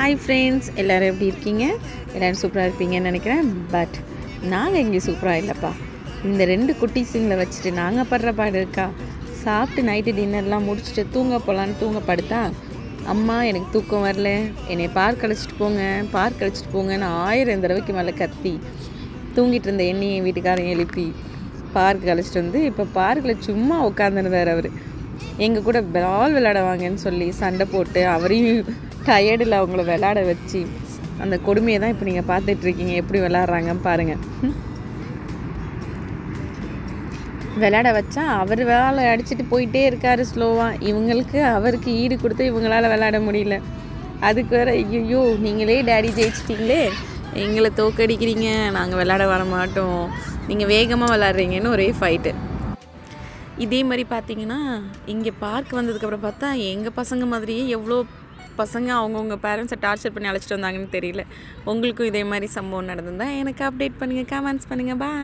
Hi friends, எல்லோரும் எப்படி இருக்கீங்க? எல்லோரும் சூப்பராக இருப்பீங்கன்னு நினைக்கிறேன். பட் நாங்கள் இங்கே சூப்பராக இல்லைப்பா. இந்த 2 குட்டீஸுங்களை வச்சுட்டு நாங்கள் படுற பாடு இருக்கா. சாப்பிட்டு நைட்டு டின்னர்லாம் முடிச்சுட்டு தூங்க போகலான்னு தூங்க படுத்தா, அம்மா எனக்கு தூக்கம் வரல, என்னை பார்க் அழைச்சிட்டு போங்கன்னு 1000 தடவைக்கு மேலே கத்தி தூங்கிட்டு இருந்த என்னையும் வீட்டுக்காரையும் எழுப்பி பார்க்கு அழைச்சிட்டு வந்து இப்போ பார்க்கில் சும்மா உட்காந்துருந்தார். அவர் எங்கள் கூட பால் விளையாடுவாங்கன்னு சொல்லி சண்டை போட்டு அவரையும் டயர்டில் அவங்கள விளையாட வச்சு அந்த கொடுமையை தான் இப்போ நீங்கள் பார்த்துட்ருக்கீங்க. எப்படி விளையாடுறாங்கன்னு பாருங்கள். விளையாட வச்சா அவர் வேலை அடிச்சுட்டு போயிட்டே இருக்கார் ஸ்லோவாக. அவருக்கு ஈடு கொடுத்து இவங்களால் விளையாட முடியல. அதுக்கு வேறு ஐயோ நீங்களே டேடி ஜெயிச்சிட்டிங்களே, எங்களை தோக்கடிக்கிறீங்க, நாங்கள் விளையாட வர மாட்டோம், நீங்கள் வேகமாக விளையாடுறீங்கன்னு ஒரே ஃபைட்டு. இதே மாதிரி பார்த்தீங்கன்னா இங்கே பார்க் வந்ததுக்கப்புறம் பார்த்தா எங்கள் பசங்க மாதிரியே எவ்வளோ பசங்க அவங்கவுங்க பேரண்ட்ஸை டார்ச்சர் பண்ணி அழைச்சிட்டு வந்தாங்கன்னு தெரியல. உங்களுக்கும் இதே மாதிரி சம்பவம் நடந்திருந்தால் எனக்கு அப்டேட் பண்ணுங்கள், கமெண்ட்ஸ் பண்ணுங்கள். பாய்.